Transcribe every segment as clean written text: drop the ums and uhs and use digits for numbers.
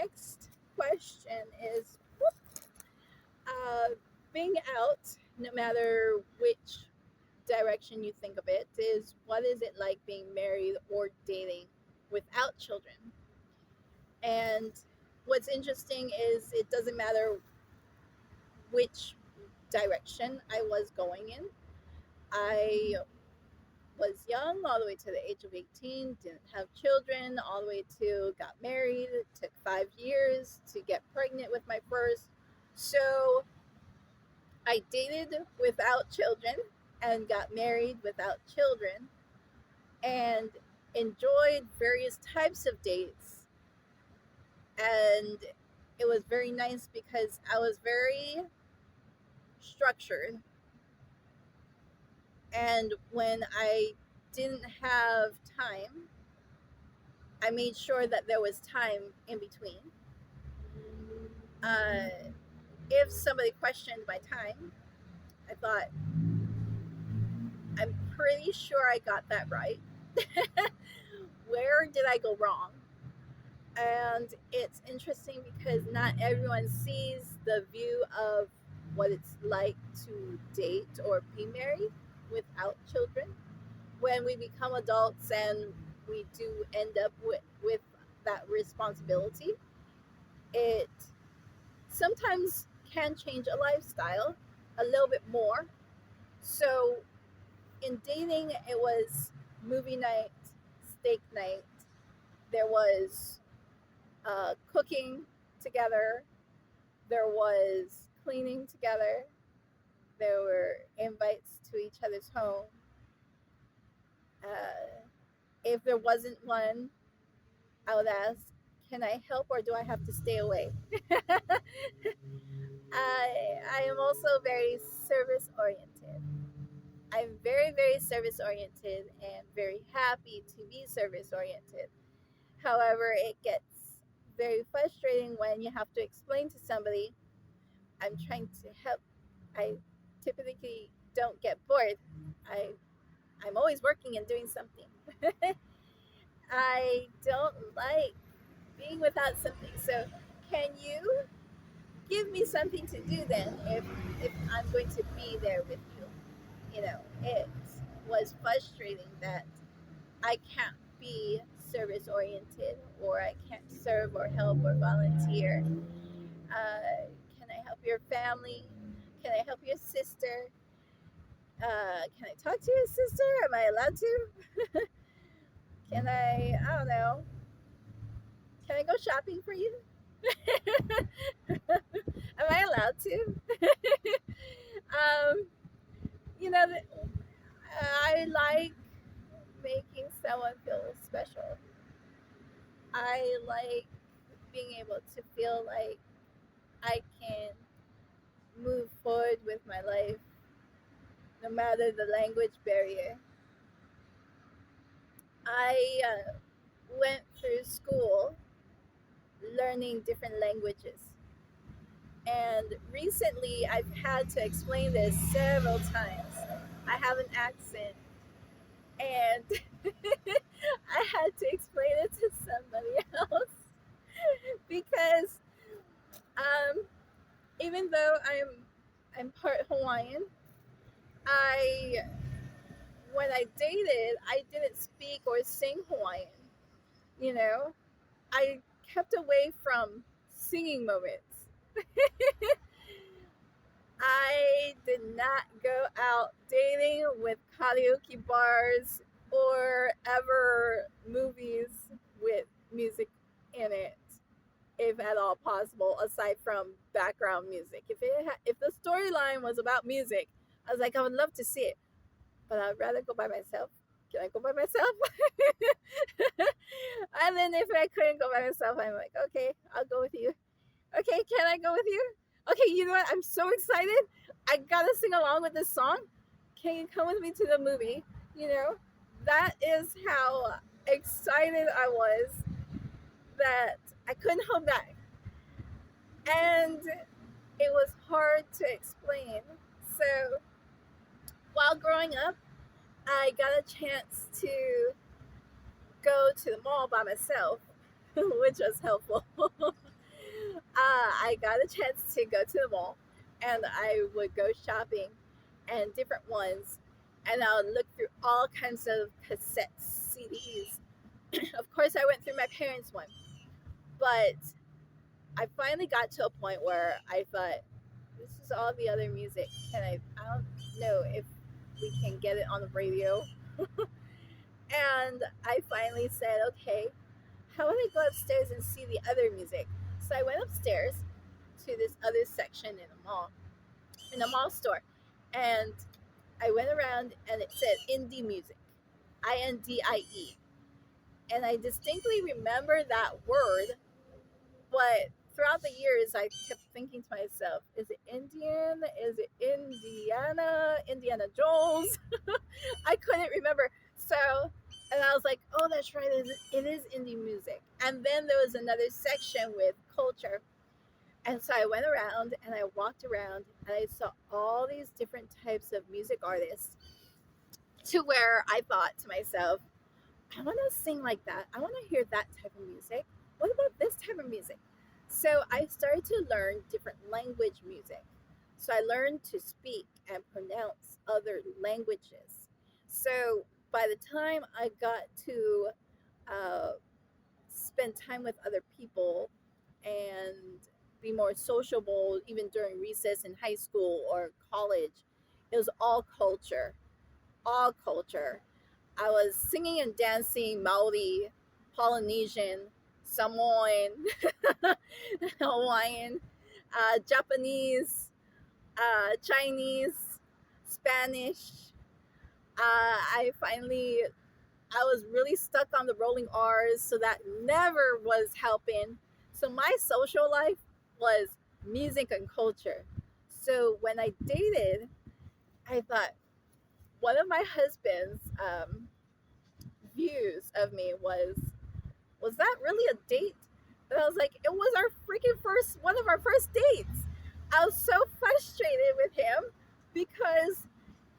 next question is uh, being out, no matter which direction you think of it, is what is it like being married or dating without children? And what's interesting is it doesn't matter which direction I was going in. I was young all the way to the age of 18, didn't have children, all the way to got married. It took 5 years to get pregnant with my first. So I dated without children and got married without children and enjoyed various types of dates. And it was very nice because I was very structured. And when I didn't have time, I made sure that there was time in between. Uh, if somebody questioned my time, I thought, I'm pretty sure I got that right. Where did I go wrong? And it's interesting because not everyone sees the view of what it's like to date or be married without children. When we become adults and we do end up with that responsibility, it sometimes can change a lifestyle a little bit more. So in dating, it was movie night, steak night, there was cooking together, there was cleaning together, there were invites to each other's home. If there wasn't one, I would ask, can I help or do I have to stay away? I am also very service oriented. I'm very, very service oriented and very happy to be service oriented. However, it gets very frustrating when you have to explain to somebody, I'm trying to help. I typically don't get bored. I, I'm always working and doing something. I don't like being without something. So, can you give me something to do then if I'm going to be there with you? It was frustrating that I can't be service oriented or I can't serve or help or volunteer. Can I help your family? Can I help your sister? Can I talk to your sister? Am I allowed to? I don't know, can I go shopping for you? Am I allowed to? um, you know, I like making someone feel special. I like being able to feel like I can move forward with my life no matter the language barrier. I went through school learning different languages. And recently I've had to explain this several times. I have an accent and I had to explain it to somebody else because um, even though I'm part Hawaiian, I when I dated, I didn't speak or sing Hawaiian. You know, I kept away from singing moments. I did not go out dating with karaoke bars or ever movies with music in it, if at all possible, aside from background music. If the storyline was about music, I was like, I would love to see it, but I'd rather go by myself. Can I go by myself? And then if I couldn't go by myself, I'm like, okay, I'll go with you. Okay, can I go with you? Okay, you know what? I'm so excited. I gotta sing along with this song. Can you come with me to the movie? You know, that is how excited I was that I couldn't hold back. And it was hard to explain. So while growing up, I got a chance to go to the mall by myself. which was helpful. I got a chance to go to the mall, and I would go shopping and different ones, and I would look through all kinds of cassette CDs. Of course, I went through my parents' one, but I finally got to a point where I thought, this is all the other music. I don't know if we can get it on the radio. And I finally said, okay, how would I go upstairs and see the other music? So I went upstairs to this other section in a mall store. And I went around and it said indie music, INDIE. And I distinctly remember that word, but throughout the years, I kept thinking to myself, is it Indian? Is it Indiana? Indiana Jones? I couldn't remember. So, and I was like, oh, that's right, it is indie music. And then there was another section with culture. And so I went around and I walked around and I saw all these different types of music artists, to where I thought to myself, I want to sing like that. I want to hear that type of music. What about this type of music? So I started to learn different language music. So I learned to speak and pronounce other languages. So by the time I got to uh, spend time with other people and be more sociable, even during recess in high school or college, it was all culture, all culture. I was singing and dancing Maori, Polynesian, Samoan, Hawaiian, Japanese, Chinese, Spanish. I was really stuck on the rolling R's, so that never was helping. So my social life was music and culture. So when I dated, I thought one of my husband's views of me was that really a date? And I was like, it was our freaking one of our first dates. I was so frustrated with him because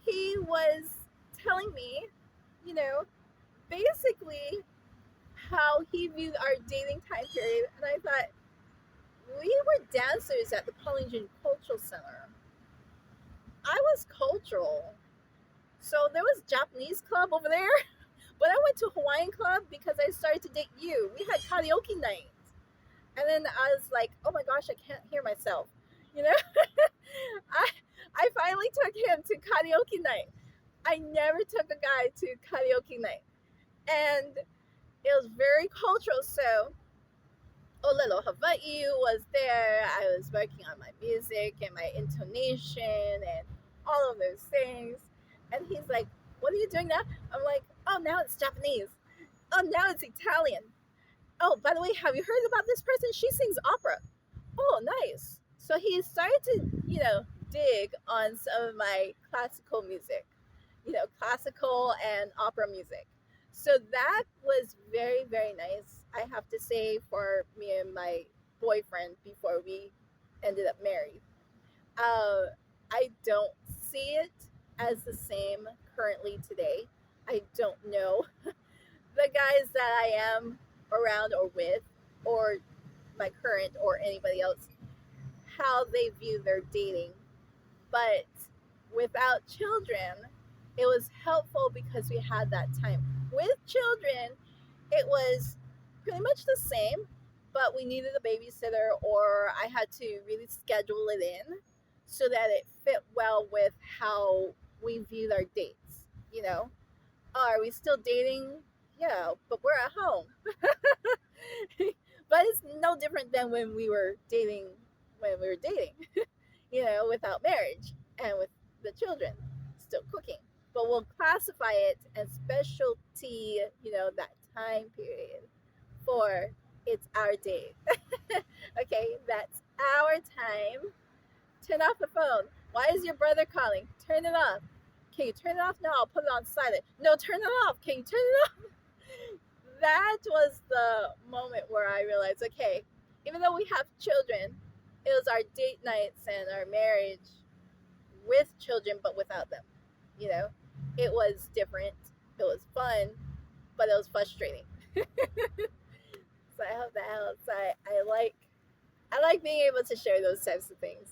he was telling me, you know, basically how he viewed our dating time period. And I thought, we were dancers at the Polynesian Cultural Center. I was cultural. So there was Japanese club over there. But I went to Hawaiian club because I started to date you. We had karaoke nights. And then I was like, oh my gosh, I can't hear myself. You know? I I finally took him to karaoke night. I never took a guy to karaoke night. And it was very cultural. So Olelo Hawaii was there. I was working on my music and my intonation and all of those things. And he's like, what are you doing now? I'm like, oh, now it's Japanese. Oh, now it's Italian. Oh, by the way, have you heard about this person? She sings opera. Oh, nice. So he started to, dig on some of my classical music, classical and opera music. So that was very, very nice, I have to say, for me and my boyfriend before we ended up married. I don't see it as the same currently today. I don't know the guys that I am around or with, or my current or anybody else, how they view their dating. But without children, it was helpful because we had that time. With children, it was pretty much the same, but we needed a babysitter, or I had to really schedule it in so that it fit well with how we viewed our dates. Are we still dating? Yeah, but we're at home. But it's no different than when we were dating, without marriage and with the children still cooking. But we'll classify it as specialty, that time period for it's our day. Okay, that's our time. Turn off the phone. Why is your brother calling? Turn it off. Can you turn it off? No, I'll put it on silent. No, turn it off. Can you turn it off? That was the moment where I realized, okay, even though we have children, it was our date nights and our marriage with children, but without them. It was different. It was fun, but it was frustrating. So I love the house. I like being able to share those types of things.